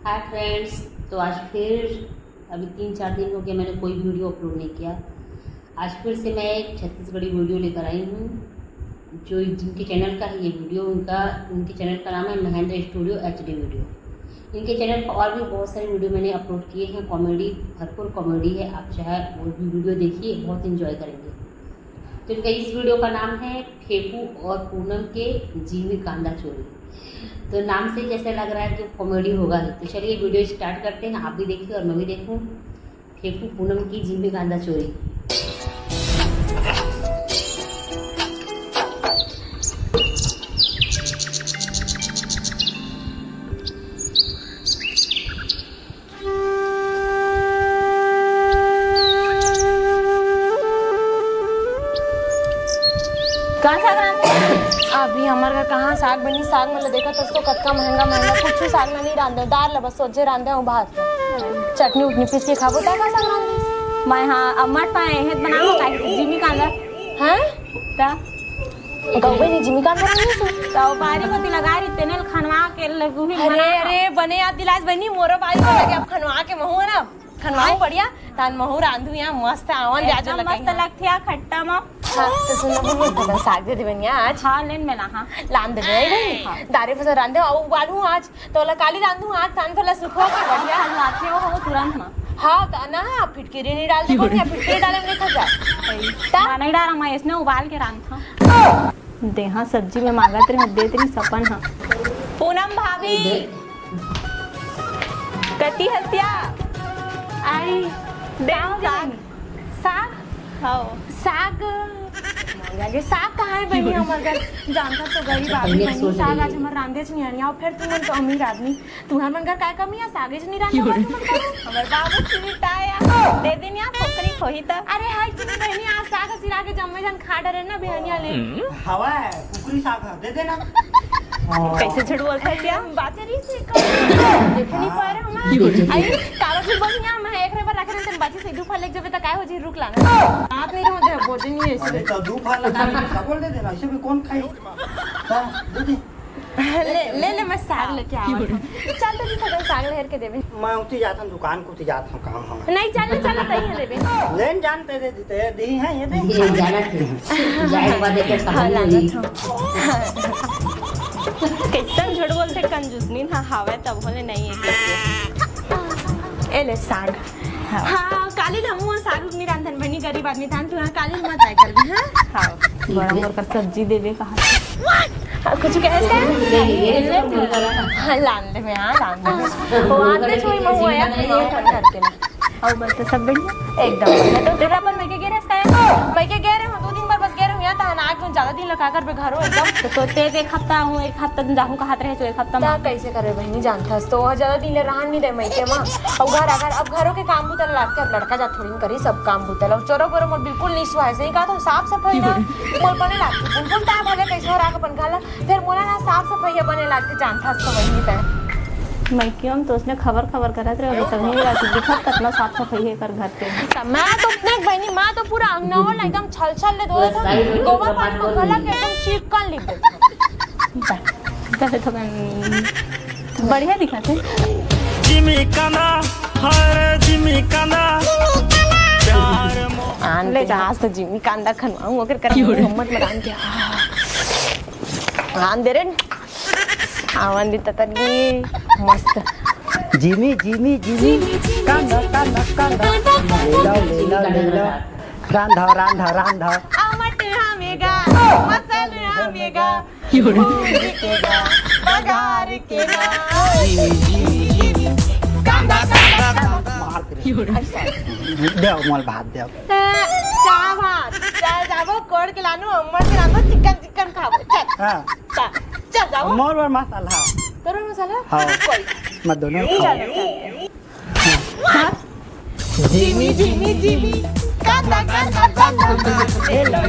Hi friends. तो आज फिर अभी 3-4 दिन हो गया मैंने कोई वीडियो अपलोड नहीं किया। आज फिर से मैं एक छत्तीसगढ़ी वीडियो लेकर आई हूँ जो जिनके चैनल का है ये वीडियो। उनके चैनल का नाम है महेंद्र स्टूडियो HD वीडियो। इनके चैनल पर और भी बहुत सारे वीडियो मैंने अपलोड किए हैं। कॉमेडी, भरपूर कॉमेडी है। आप चाहे वो भी वीडियो देखिए, बहुत इन्जॉय करेंगे। तो इनका इस वीडियो का नाम है फेकू और पूनम के जिमी कांदा चोरी। तो नाम से जैसे लग रहा है कि कॉमेडी होगा। तो चलिए वीडियो स्टार्ट करते हैं। आप भी देखिए और मैं भी देखूं। फेकू पूनम की जिमी कांदा चोरी। कहाँ साग अभी हमारे घर कहाँ साग बनी। साग मतलब देखा तो उसको कत्का महंगा कुछ साग में नहीं रांधे दाल ला बस सोचे रांधे हूँ भात चटनी उटनी पीस के खाबो ता का साग रांधे मैं। हाँ अमट पाए है बनाओ जिमी कांदा हैं ता गौबे नहीं जिमी कांदा रांधे सो तो बारी को लगा रही तेनल खनवा के लगू ही। अरे बने याद दिलास बनी मोरो बारी को लगे अब खनवा के महू ना खनवाऊ बढ़िया तान महू रांधू यहाँ मस्त आवन ब्याज लगा मस्त लगती है खट्टा में। हाँ तो सुनो बोल साग दे देबन आज। हाँ लेन में ना। हाँ लान दे गई दारे फसा रांधे और उबालू आज तो ला काली रांधू आज तान फला सुखवा के बढ़िया हलवाथे हो तुरंत में। हाँ तो ना फिटकेरी नहीं डाल दे या फिटकेरी डाले नहीं खा जा नहीं डाला मैं इसने उबाल के रांधा दे। हाँ सब्जी में मांगत रही दे तेरी सपन। हाँ पूनम भाभी कती हसिया आई दे साग साग हाँ साग लगे साग कहाँ है बहनी हमारे घर जानता तो गरीब आदमी बहनी साग आज हमारे रांधे नहीं आनी और फिर तुम तो अमीर आदमी तुम्हारे मन घर काय कमी है सागे नहीं रांधे हमारे बाबू चिटाया दे दिन यार पोकरी खोही त। अरे हाय तुम बहनी आज साग सिरा के जम्मे जन खा डरे ना बहनिया ले हवा है पोकरी साग दे देना। कैसे झड़ बोलता है क्या बातें रही से देख नहीं पा रहे हम। आई कारो फिर बोल यहां मैं एक रे पर रख रहे थे बाजी से दो फल लग जबे त काय हो जी रुक लाना हाथ में रहो दे बोझ नहीं ऐसे तो दो फल लगा के सबल दे देना। ऐसे भी कौन खाई दे दे ले मैं साग लेके आवा चल तो थोड़ा साग लेर के देबे। मैं उठी जाता हूं दुकान को उठी जाता हूं काम हम नहीं चल तई देबे लेन जानते दे देते दी है ये दे ये जाना चाहिए जाए बाद के सामने कितना झूठ बोलते कंजूस नहीं था हवा तब बोले नहीं है ए ले साग। हाँ काली हमू साग नहीं रांधन बनी गरीब आदमी था तू काली मत आए कर हां हां बड़ा कर सब्जी देबे कहा कुछ कह लान दे में। हाँ लान दे वो आते छोई मैं हुआ यार करते ना और बस सब बढ़िया एकदम। तो तेरा पर मैं के गेरे मैं के गेरे हूं 2 दिन बार बस गेरे हूं या ता नाक में ज्यादा दिन लगा कर घरों एकदम तो ते एक हफ्ता हूं एक हफ्ता जाहूं का हाथ रहे तो एक हफ्ता में कैसे करे बहनी जानता तो ज्यादा दिन ले रहन नहीं दे मैं के मां और घर अगर अब घरों के काम बुतल लाग के लड़का जा थोड़ी करी सब काम बुतल और चोरो गोरो मोर बिल्कुल नहीं सुहा ऐसे ही कहा तो साफ सफाई ना मोर बने लागती बिल्कुल ता भले कैसे राख अपन खाला फिर मोला ना साफ सफाई बने लागती जानता तो वही ता मैं क्यों तो उसने खबर करत रहे तब नहीं रात दिखत कितना साफ सफाई है कर घर के। मैं तो अपने बहनी मां तो पूरा अंगनावल एकदम छल ले धोए था गोबर पानी में गला के एकदम चिपकन लिख दे तो बढ़िया दिखत है जिमी कांदा हर जिमी कांदा प्यार आन ले जहाज तो जिमी कांदा खनवाऊं अगर कर मोहम्मद मरान के आन दे रे आवन दी ततनी मस्त जिमी जिमी जिमी कांदा कांदा कांदा ले लो रांधा अमट हमेगा मसल हमेगा केगा बगार केगा कांदा दे मोल भात दे चा भात चा जाबो कोड़ के लानो अमट के लानो चिकन खाबो चल हां चल जाओ मोर और मसाला करो मसाला हाँ कोई मैं दोनों हाँ जिमी कांदा ले लो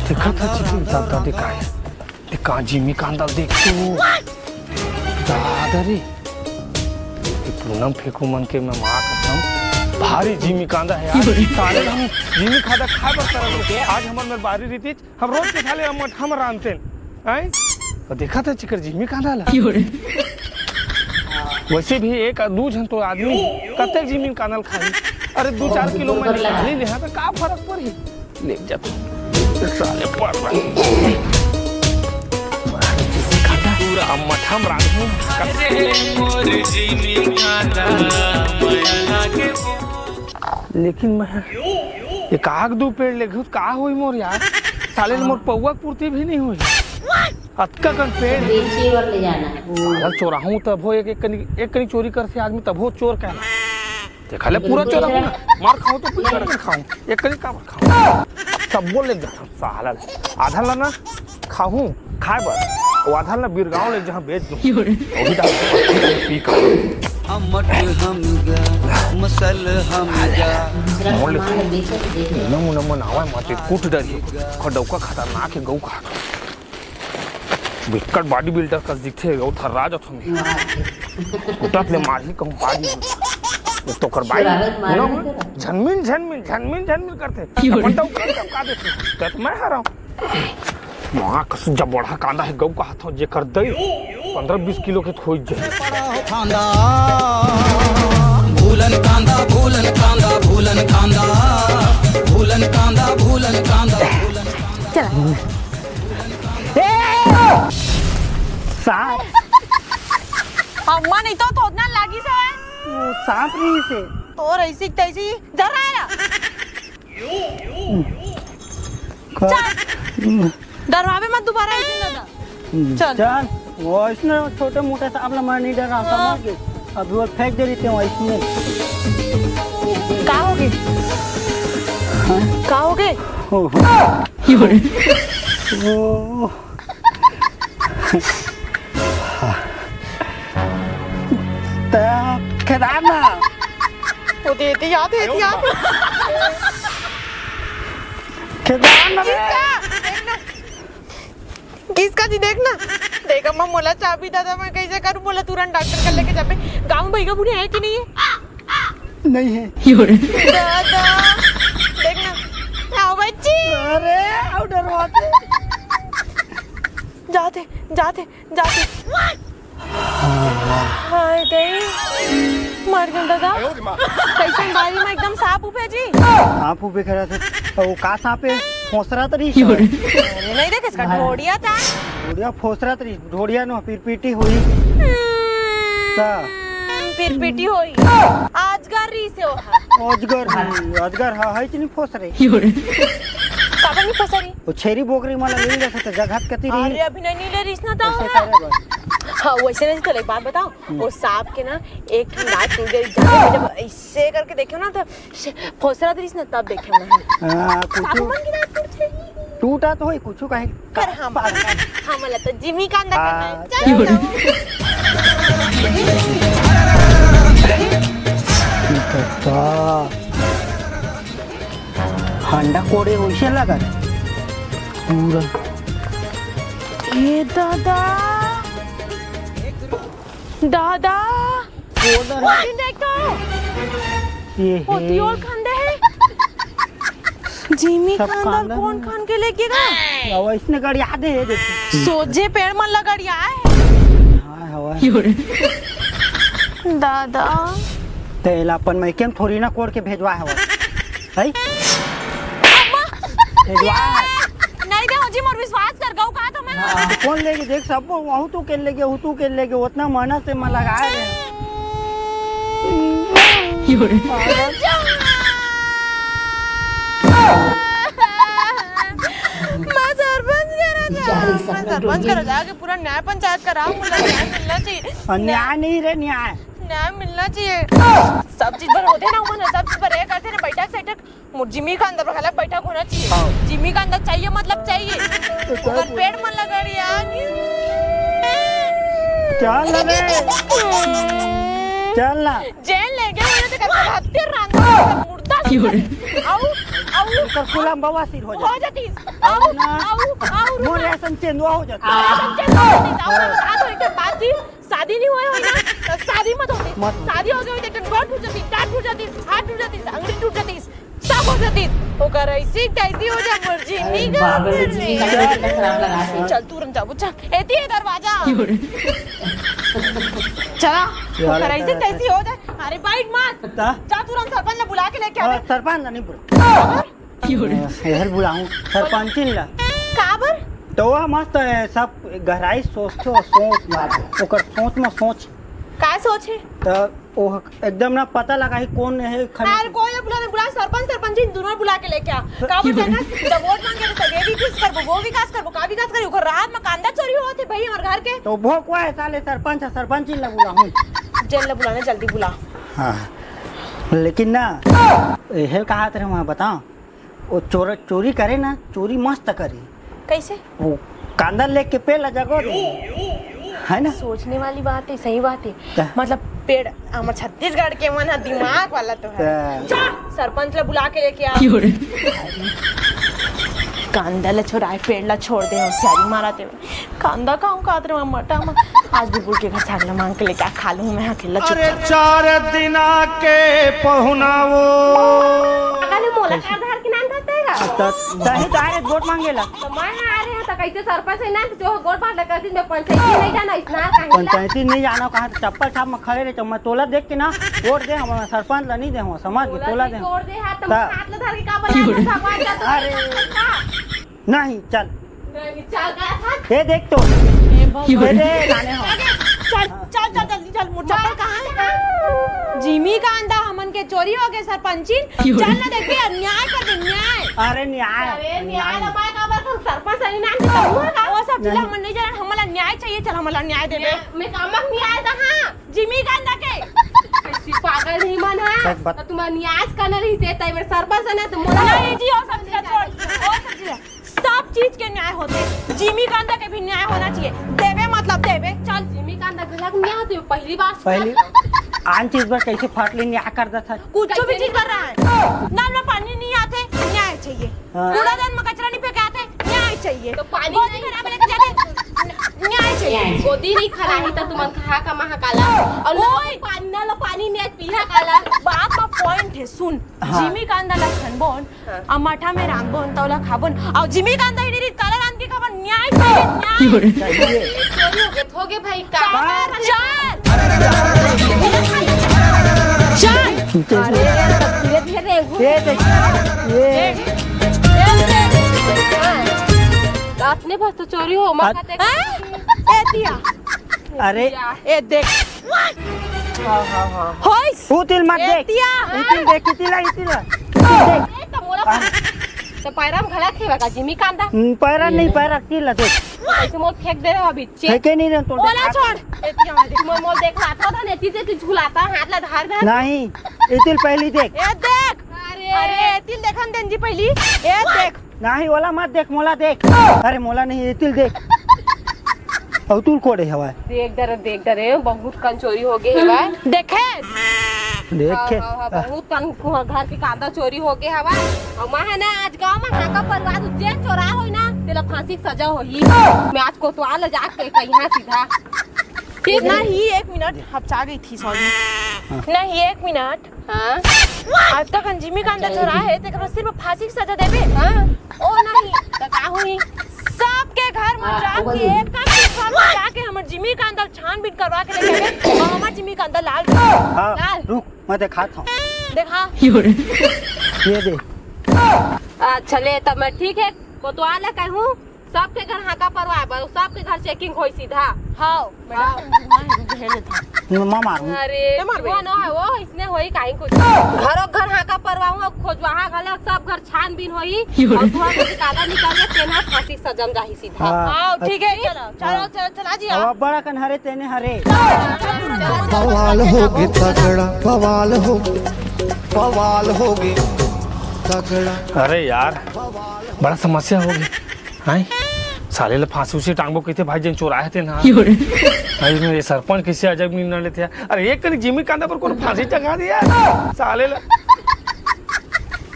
देखा था चिकन ज्यादा दिखा जिमी कांदा देख तू दादा रे पूनम फेंकू मन के मैं मां कसम भारी जिमी कांदा है यार साले हम जिमी कांदा खा बर तरह आज हमर में बारी रीति हम रोज के खाले हम रांधते हैं तो देखा था चिकर जिमी कांदा ला वैसे भी एक दू जन तो आदमी कते जमीन कानल खाई। अरे 2-4 किलो में निकाली ले तो का फर्क पड़ी ले जा तू साले पर पूरा मठम रांधू लेकिन मैं एक आग दो पेड़ ले का होई मोर यार साले मोर पौवा पूर्ति भी नहीं हुई अतका कन पेड़ बेचे और ले जाना साला चोराहूं तब हो एक कनी चोरी कर से आदमी तब हो चोर कहला देखा ले पूरा चोरा हूं ना मार खाऊं तो कुछ करके खाऊं एक कनी का खाऊं सब बोल ले जाता साला आधा लाना खाऊं खाए बस वो आधा ला बिरगांव ले जहां बेच दूं वही डाल पी का अमट हम गा मसल हम गा मोल बेचे तो देख ले नमो नमो नावा माते कूट डरी खडौका खतरनाक है गौ का बिकट बॉडी बिल्डर का दिखते गौ थर्रा जात हमें उठत ले मारही कहूं बाजी तो कर बाई झनमिन झनमिन झनमिन झनमिन करते अपन तो का देखे तो मैं हराऊं वहां कस जब बड़ा कांदा है गौ का हाथों जे कर दई 15-20 किलो के खोज जाए कांदा भूलन कांदा भूलन कांदा भूलन कांदा भूलन कांदा भूलन कांदा चल सांप अम्मा नहीं तो थोड़ना लागी से वो सांप नहीं से तो ऐसी तैसी जरा आया डरवावे मत दोबारा ऐसे दादा चल चल वो इसने छोटे मोटे सांप ला मार नहीं डरा समझ गए अभी वो फेंक दे रही थी वो इसमें का होगे का होगे वो केदार ना वो देती याद केदार ना किसका जी देखना देखा मैं मोला चाबी दादा मैं कैसे करूं बोला तुरंत डॉक्टर कर लेके जापे गांव भैया बुढ़े है कि नहीं है नहीं है दादा देखना आओ बच्ची अरे आओ डरवाते जाते हाय दई मर गया दादा कैसे बारी में एकदम सांप उपे जी सांप ऊपर खड़ा थे वो का सांप है फोसरा तरी नहीं देखे इसका ढोड़िया था ढोड़िया फोसरा तरी ढोड़िया नो फिर पीटी हुई फिर पीटी हुई आजगर री से अजगर है कि नहीं फोसरे काबा नहीं फसरी वो छेरी बोकरी माला ले ले सकते जगह कती रही अरे अभी नहीं ले रिस ना था हाँ वैसे नहीं तो एक बात बताओ वो सांप के ना एक दांत टूट गई जब ऐसे करके देखे ना तो फोसरा रिस ना तब देखे मैं हां कुछ टूट टूटा तो होई कुछ काहे कर हम मला तो जिमी का अंदर करना है हंडा कोड़े वैसे लगा पूरा ए दादा देखो ये होतियोल खांदे है जिमी का अंदर कौन खान के लेके गया हवा इसने गाड़ी आधे है देखो सोजे पेड़ मन लगाड़िया है हां हवा दादा तेलापन में केम थोड़ी ना कोड़ के भेजवा है है नहीं दे होजी मोर विश्वास कर गऊ का तो मैं कौन लेके देख सब वहु तू के लेके उतना मेहनत से मैं लगाए रहे मैं सरपंच करा जाके पूरा न्याय पंचायत कराऊं मुझे न्याय मिलना चाहिए न्याय नहीं रे न्याय मिलना चाहिए सब चीज पर होते ना मन सब चीज पर रह करते ना बैठक सेठक जिमी का अंदर खाला बैठक होना चाहिए जिमी का अंदर चाहिए मतलब चाहिए अगर पेड़ मन लगा रही चल ना जेल ले गए मुझे तो कहते हत्या रांधा मुर्दा कर फुलाम बवासीर हो जाती मोर ऐसा चेंदवा हो जाता बात थी शादी नहीं हुई ना तो शादी मत होती शादी हो गई तो गोड़ टूट जाती टाट टूट जाती हाथ टूट जाती अंगली टूट जाती सब बसतीस ओकर ऐसी तैसी हो जा मर्जी नहीं बाबा रे जिमी कांदा कितना खराब लगा है। चल तुरंत जाबो चल एती है दरवाजा चला ओकर ऐसी तैसी हो जाए अरे बाइट मत ता जा तुरंत सरपंच ने बुला के लेके आ सरपंच नहीं बुला इधर बुलाऊं सरपंच ला काबर तो वह मस्त है सब गहराई सोचो सोच ओकर सोच में सोच का सोचे तो वो एकदम ना पता लगा ही कौन है यार कोई ना बुला सरपंच इन दोनों बुला के लेके आ काबर देखा जब वोट मांगे तो ये विकास करबो वो विकास करबो का विकास करी ओकर रात में कांदा चोरी होते भाई हमारे घर के तो वो कोई है साले सरपंच ला बुलाऊं जेल बुलाने जल्दी बुला हाँ लेकिन ना यह कहा तेरे वहाँ बताओ वो चोरी करे ना चोरी मस्त करे कैसे वो कांदा लेके पे लगो है ना सोचने वाली बात है सही बात है क्या? मतलब पेड़ हमारे छत्तीसगढ़ के मन है, दिमाग वाला तो है जा सरपंच ला बुला के लेके आ कांदा ला छोड़ाए पेड़ ला छोड़ दे होशियारी मारा ते कांदा खाऊं कादर में मटा में आज भी बुढ़ के घर सागला मांग के लेके आ खा लूं मैं अकेला अरे 4 दिना के पहुनावो अरे मोला का घर के नाम धरते है सही डायरेक्ट वोट मांगेला तो मैं आ रहे तो कैसे सरपंच है ना जो गोड़ बात लगा दी मैं पंचायती नहीं जाना इतना कहीं पंचायती नहीं जाना कहा चप्पल छाप में खड़े रहे तो मैं तोला देख के ना वोट दे हम सरपंच ला नहीं दे हम समाज के तोला दे छोड़ दे हाथ तो हाथ ला धर के का बना भगवान जा तो अरे नहीं चल चल का ये देख तो ये दे लाने हो चल चल चल जल्दी चल मोर चप्पल कहां है जिमी का अंदा हमन के चोरी हो गए सरपंची चल ना देख के न्याय कर दे न्याय अरे न्याय ना पाए का बार सरपंच सही नाम से होगा वो सब जिला हमन नहीं जाना हमला न्याय चाहिए चल हमला न्याय दे दे मैं कामक न्याय कहां जिमी का अंदा के ऐसी पागल नहीं मन है तो तुम न्याय करना नहीं देता है सरपंच है ना तो मोला नहीं जी और सब चीज छोड़ और सब चीज सब चीज के न्याय होते जिमी कांदा के भी न्याय होना चाहिए देवे मतलब देवे चल जिमी कांदा के लग न्याय होते पहली बार आन चीज पर कैसे फाटली न्याय कर देता है कुछ भी चीज कर रहा है नाम में पानी नहीं आते न्याय चाहिए कूड़ादान में कचरा नहीं फेंके आते न्याय चाहिए तो पानी नहीं खराब लेके जाते न्याय चाहिए गोदी नहीं खराही तो तुमन खा का महाकाला और लोग पानी ना लो पानी ने पीला काला बात में पॉइंट है सुन जिमी कांदा ला खनबोन आ मठा में रांबोन तौला खाबोन और जिमी कांदा ही नहीं काला रांद के खाबोन न्याय चाहिए न्याय चोरी हो गए भाई का चल धीरे धीरे ये देख ये अपने पास तो चोरी हो मत ए दिया अरे ए देख होइस उतिल मत देख दिया इतिल देख इतिला तो मोला तो पैरा में खड़ा खेवा का जिमी कांदा पैरा नहीं पैरा तिला देख ऐसे मोल फेंक दे रहा अभी फेंके नहीं ना तो बोला छोड़ ए दिया मत देख मोल मोल देख रहा था नेती से तू झुलाता हाथ ला धार धार नहीं इतिल पहली देख ए देख अरे तिल देखन देन जी पहली ए देख नहीं वाला मत देख मोला देख अरे मोला नहीं इतिल देख और तू कोड़े हवा देख डरे बहुत कन चोरी हो गए है देखे देख बहुत कन घर के कांदा चोरी हो गए हवा और मैं है ना आज गांव में हाका परिवार जे चोरा होई ना तेला फांसी की सजा होई मैं आज को तो आ ले जाके कहीं सीधा ठीक नहीं 1 मिनट हपचा गई थी सॉरी नहीं 1 मिनट हां आज तक जिमी कांदा चोरा है तेरे सिर्फ फांसी की सजा देबे हां ओ नहीं तो का होई सबके घर में जाके एक का जाके हमर जिमी का अंदर छानबीन करवा के लेके और हमर जिमी का अंदर लाल हां रुक मैं दिखाता हूं देखा ये देख अच्छा ले तब मैं ठीक है कोतवाल है कहूं सबके घर हाका परवा सबके घर चेकिंग होई सीधा हां मैडम हेले था मैं मारूं अरे वो न है वो इसने होई काहे कुछ घरों घर हाका परवाऊं खोजवाहा गला सब घर छानबीन होई और तुहा के काला निकाल के तेना फांसी सजम जाही सीधा हां ठीक है चलो चला जी अब बड़ा कन हरे तेने हरे बवाल होगे तगड़ा बवाल होगे तगड़ा। अरे यार बड़ा समस्या होगी हाय साले ला फांसी उसे टांगबो कहते भाई जन चोराए थे ना भाई मेरे सरपंच किसी अजब नहीं न लेते अरे एक कनी जिमी कांदा पर कौन फांसी टंगा दिया साले ला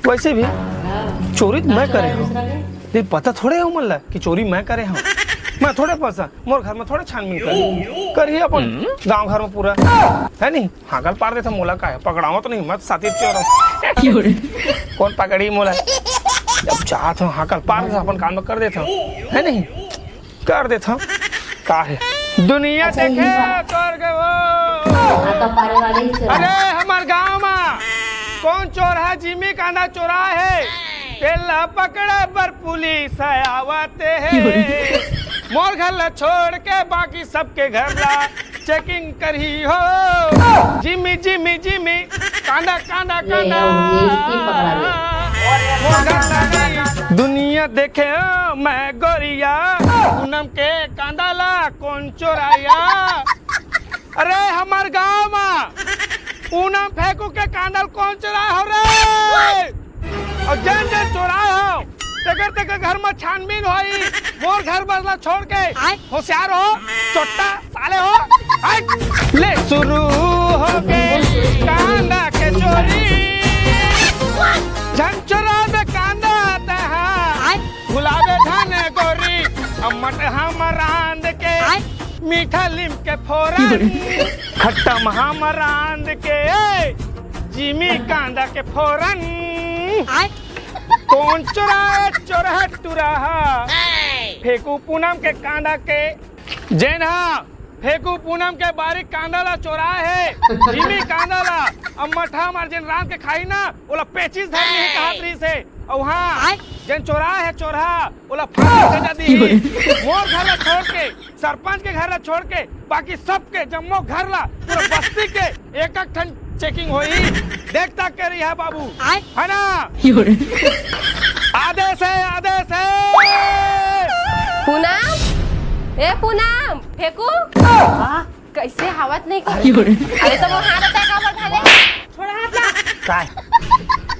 वैसे भी चोरी तो मैं करे हूँ लेकिन पता थोड़े हो मन ला कि चोरी मैं करे हूँ मैं थोड़े पैसा मोर घर में थोड़े छानबीन करिए अपन गांव घर में पूरा है नहीं हाकल पार देता मोला का है पकड़ाओ तो नहीं मत साथी चोर कौन पकड़ी मोला जब चाहता हूँ हाकल पार देता अपन काम में कर देता हूँ है नहीं कर देता हूँ का है दुनिया अच्छा, देखे ये कर गए वो हाका पारे वाले ही चोरा अरे हमारे गांव में कौन चोर है जिमी कांदा चोरा है पेला पकड़े पर पुलिस आवते है मोर घर ला छोड़ के बाकी सबके घर ला चेकिंग करी हो जिमी जिमी जिमी कांदा कांदा कांदा ये इसकी पकड़ा ले। मोर घर ला नहीं दुनिया देखे हो मैं गोरिया पूनम के कांदा ला कौन चोराया अरे हमार गांव में पूनम फेंकू के कांदल कौन चोराया हो रे और जन जन चोराया हो तेकर घर में छानबीन होई मोर घर बदला छोड़ के होशियार हो चोट्टा साले हो आय ले शुरू हो गए कांदा के चोरी झन चोरा में कांदा आता है गुलाबे धन गोरी अम्मट हम रांद के मीठा लीम के फोरन खट्टा हम रांद के जिमी कांदा के फोरन कौन चोरा चोरा टुराहा फेंकू पूनम के कांदा के जैन फेंकू पूनम के बारीक कांदा ला चोरा है जिमी कांदा ला अब मठा मार जन रात के खाई ना ओला पेचिस धरनी है कहातरी से और हाँ जन चोरा है चोरा ओला फांसी सजा दी मोर घर ला छोड़ के सरपंच के घर ला छोड़ के बाकी सबके जम्मो घर ला पूरा बस्ती के एक एक ठन चेकिंग होई देखता के रही है बाबू है ना आदेश है पूनम ए पूनम फेंकू हाँ कैसे हवत नहीं कर अरे तो वो हाथ अटैक का बैठा ले थोड़ा हाथ ला काय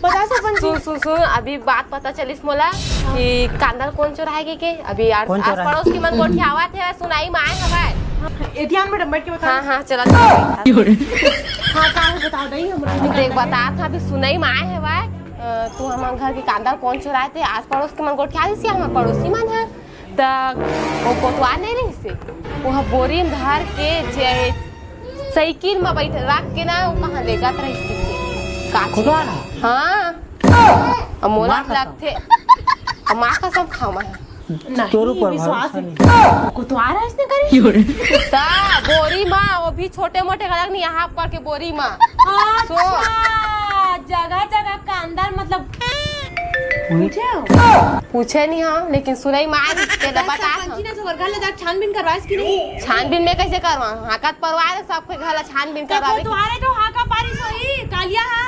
बता सुन अभी बात पता चलिस मोला कि कांदा कौन चोराएगी के अभी आस पड़ोस की मन कोठी आवत है सुनाई में आए हवाए ए ध्यान में बैठ के बता हाँ चला हाँ का है बता दई हमरा देख बता था अभी सुनाई में आए हवाए तू हमारे घर की कांदा कौन चुराए थे आस पड़ोस के मन कोठी आ रही हमारे पड़ोसी मन है वो कोतवा नहीं रही से वो बोरी में धर के साइकिल में बैठ रख के ना वो कहाँ लेगा रही हाँ मोला लगते माँ का सब खावा है तोरू पर विश्वास है को तो आ रहा है इसने करी ता बोरी माँ वो भी छोटे मोटे गलत नहीं यहाँ पर के बोरी माँ जगह जगह का अंदर मतलब पूछे नहीं हाँ लेकिन सुनाई मार के बता छानबीन करवाइस की नहीं छानबीन में कैसे करवा हाकत परवाए सबके घर छानबीन करवावे तुम्हारे जो हाका पारिस होई कालिया हा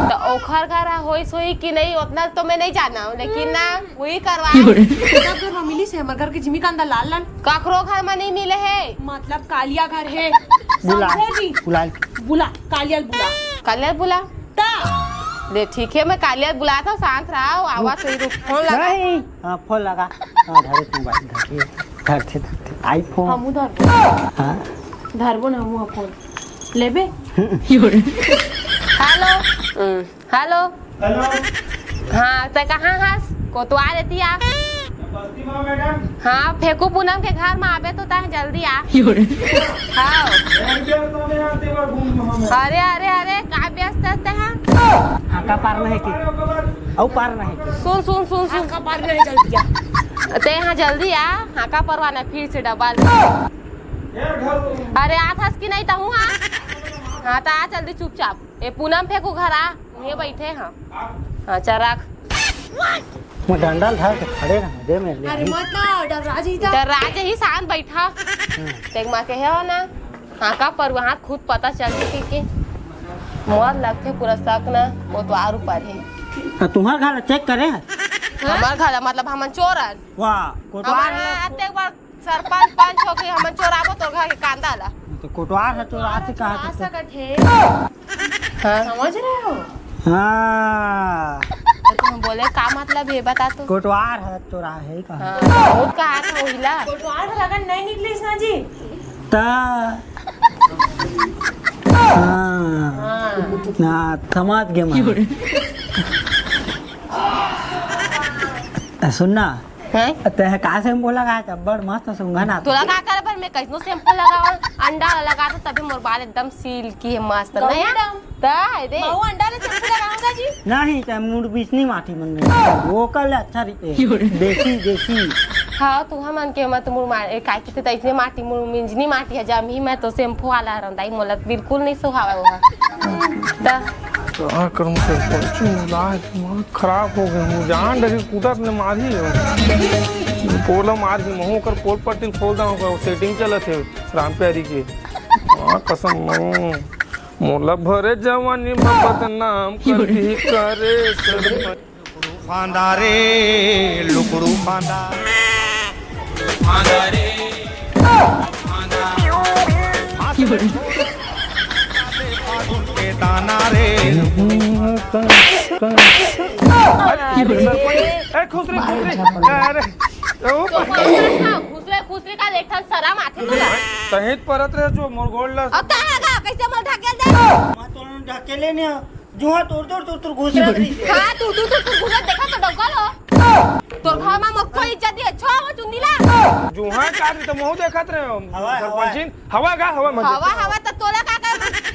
तो ओखर घर होई सोई कि नहीं उतना तो मैं नहीं जाना हूँ लेकिन ना वही करवाए सब घर में मिली से हमर घर के जिमी कांदा लाल लाल ककरो घर में नहीं मिले है मतलब कालिया घर है बुला कालिया बुला कल बुला ले ठीक है मैं कालिया बुलाया था शांत रहा आवाज सही रुक फोन लगा हाँ फोन लगा हाँ धरे तुम बात धरते आईफोन हमू धरबो हाँ धरबो ना हमू फोन लेबे हेलो हेलो हाँ तो कहाँ हंस को तो आ रहती आप हाँ फेंकू पूनम के घर में आवे तो ताहे जल्दी आ हाँ अरे का व्यस्त रहते हैं हाका पार नहीं की औ पार नहीं सुन का पार नहीं जल्दी जा ते यहाँ जल्दी आ हाका परवाना फिर से डबल अरे आथस की नहीं तो हूँ हाँ तो आ जल्दी चुपचाप ए पूनम फेंकू घर आ ये बैठे हाँ चल रख मैं डंडल धर के खड़े रह दे में अरे मत ना डराजे ही शांत बैठा तेग माँ के है ना हाका पर वहाँ खुद पता चल गई कि मोर लगते पूरा शक ना वो तो आर ऊपर है तुम्हारा घर चेक करे हमार घर मतलब हम चोरन वाह कोटवार आते एक बार सरपंच पंच हो गई हम चोराबो तो घर के कांदा ला तो कोटवार है चोरा से कहा सकत है हाँ समझ रहे हो हाँ तो हम बोले का मतलब है बता तो कोटवार है चोरा है कहा हाँ बहुत कहा था ओहिला कोटवार लगन नहीं निकली ना जी ता हाँ ना समझ गए मैं सुनना हैं ते कहाँ से बोला गया था बड़ मस्त सुंगन आता तोला का करे पर मैं कैसनो शैम्पू लगावा अंडा लगा तो तभी मोर बाल एकदम सिल्की है मस्त नहीं ता दे बहु अंडा ले शैम्पू लगाऊंगा जी नहीं ते मूड बिसनी माटी मन में वो कल अच्छा रीते देसी देसी हाँ तू हमन के मत मुर मार काय किते त इतने माटी मुर मिंजनी माटी है जब ही मैं तो शैम्पू वाला रंदाई मोला बिल्कुल नहीं सुहावा वहां ता क्या करूं सरपंच दिमाग खराब हो गए हूँ जान डरी कूदत ने मारी पोला मार के मुँह कर पोल पट्टी खोल दा सेटिंग चलत है राम प्यारी के कसम मोला भरे जवानी में बदनाम करती करे सरपंच फांदा रे लुकड़ू फांदा के दाना रे खुसरे का लेठन सरा माथे तुला सहित परत रहे जो मोर गोल ला अब ता कैसे मोर ढकेल दे मैं तो ढकेले ने जुहा तोड़ घुस रही हां तू घुस देखा तो डगलो तोर घर में मोर कोई इज्जत है छो वो चुंदीला जुहा कारी तो मोह देखत रहे हो सरपंच हवा हवा तो तोला का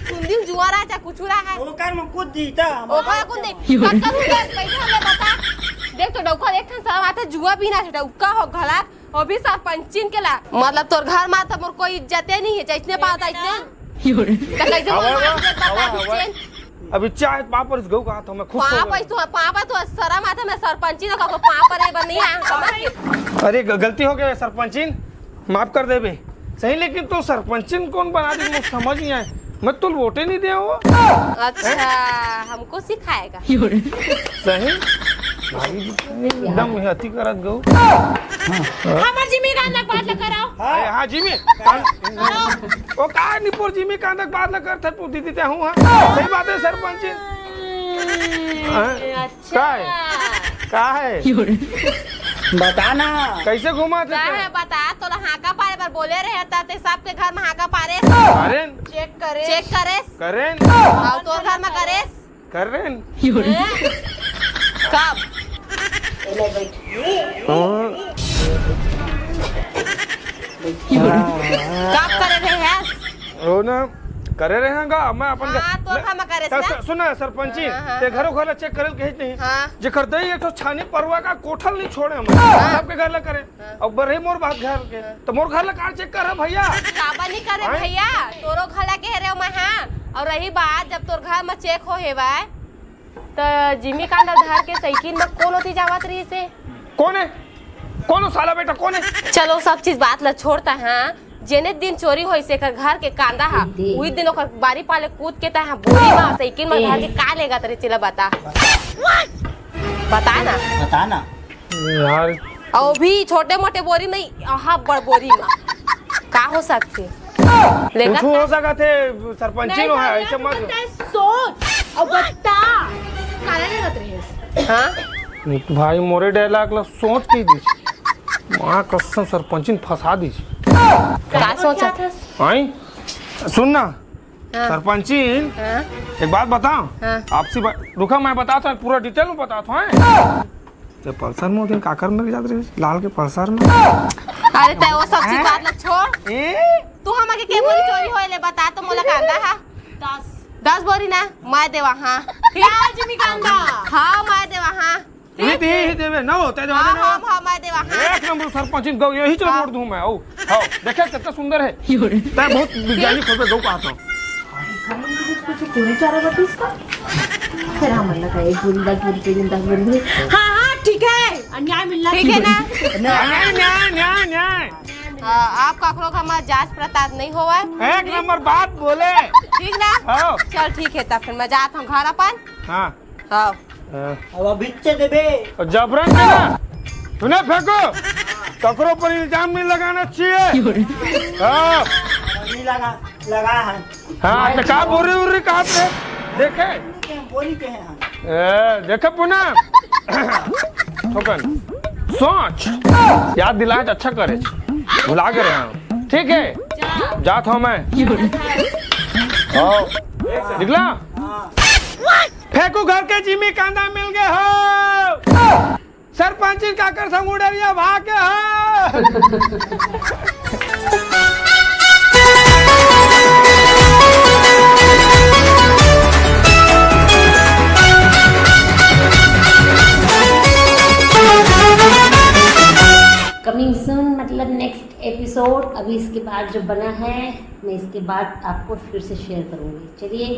चुंदी जुआरा चा कुचुरा है वो कर में कूद दी था ओ का कुन दे कट करू दे पैसा ले बता देख तो डौका एक ठन सब आते जुआ पीना छटा उका हो घला ओ भी सरपंचिन के ला मतलब तोर घर में तो मोर कोई इज्जत नहीं है जैसने पाता इतने तो कैसे बोल अभी चाहे पापर गौ का तो मैं खुश हो गया पापा तो सरा माथा में सरपंची ना को पापा रे बनी है अरे गलती हो गई सरपंचिन माफ कर दे बे सही लेकिन तो सरपंचिन कौन बना दी मुझे समझ नहीं आया मैं तो वोटे नहीं दिया वो अच्छा हमको सिखाएगा सही एकदम हती करत गौ हमर जिमी गाना बात कराओ हाँ जिमी ओ का निपुर जिमी कांदक बात न करते तू दीदी ते हूं हां सही बात है सरपंच का है बता ना कैसे घुमा थे है बता तो हाका पारे पर बोले रहे ते सबके घर में हाका पारे अरे चेक करे करें और तो घर में करें कब कब करे रहे हैं ओ ना करे रहेगा मैं अपन तो हम करे सुना सरपंची ते घरों घर चेक करल कहित नहीं जे कर दई एक तो छानी परवा का कोठल नहीं छोड़े हम सबके घर ला करे और बरही मोर बात घर के तो मोर घर ला कार चेक कर भैया काबा नहीं करे भैया तोरो घर ला के रे मैं हां और रही बात जब तोर घर में चेक हो हेबा तो जिमी कांदा धर के साइकिल में कौन होती जावत रही से कौन साला बेटा कौन है चलो सब चीज बात ला छोड़ता है जेने दिन चोरी होई से कर घर के कांदा हा उही दिन ओकर बारी पाले कूद के ता बोरी में साइकिल में धर के का लेगा तेरे चिला बता ना यार और भी छोटे मोटे बोरी नहीं हां बड़ बोरी में का हो सकते लेकिन कुछ हो सका थे सरपंची नो है ऐसे मत सोच और बता काला नहीं रत रहे हां भाई मोरे डायलॉग ला सोच के दी मां कसम सरपंचिन फंसा दी क्या सोचा आई सुन ना सरपंचिन एक बात बताओ आपसी रुका मैं बताता हूँ पूरा डिटेल में बताता हूँ तो पल्सर में दिन काकर में जाते रहे लाल के पल्सर में अरे ते वो सब चीज बात ला छोड़ तू हमके के बोली चोरी होले बता तो मोला कांदा हा 10 बोरी ना मैं देवा हां यार जिमी कांदा हां मैं देवा हां ही देवे ना होता है हां मैं देवा हां एक नंबर सरपंचिन गौ यही चलो वोट दूं मैं ओ हां देखे कितना सुंदर है मैं बहुत वैज्ञानिक हो गौ कहता हूं कुछ पूरी चारा बतीस का फिर हम लगा एक पूरी 10 पूरी 10 पूरी हां ठीक है अन्याय मिलना ठीक है ना न्याय आप काकरो का हमारा जांच पड़ताल नहीं होवा एक नंबर बात बोले ठीक ना हां चल ठीक है तब फिर मैं जाता हूं घर अपन हां हां अब बिच्चे देबे और जबरन के ना सुने फेंको ककरो पर इल्जाम नहीं लगाना चाहिए हां नहीं लगा है हां तो का बोरी उरी कहां पे देखे बोली के हैं देखे पुनः ठोकन सोच याद दिलाए अच्छा करे भुला गए हम ठीक है जात हूं मैं निकला फेंको घर के जिमी कांदा मिल गए हो सरपंच का कर संग उड़रिया भाग के है कमिंग सून मतलब नेक्स्ट एपिसोड। अभी इसके बाद जो बना है मैं इसके बाद आपको फिर से शेयर करूँगी। चलिए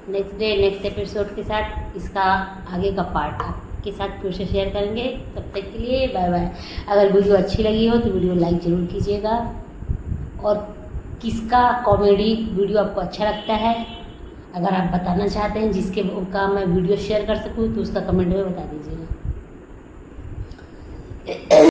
नेक्स्ट डे नेक्स्ट एपिसोड के साथ इसका आगे का पार्ट आपके साथ फिर से शेयर करेंगे। तब तक के लिए बाय बाय। अगर वीडियो अच्छी लगी हो तो वीडियो लाइक ज़रूर कीजिएगा, और किसका कॉमेडी वीडियो आपको अच्छा लगता है अगर आप बताना चाहते हैं जिसके का मैं वीडियो शेयर कर सकूँ तो उसका कमेंट में बता दीजिएगा।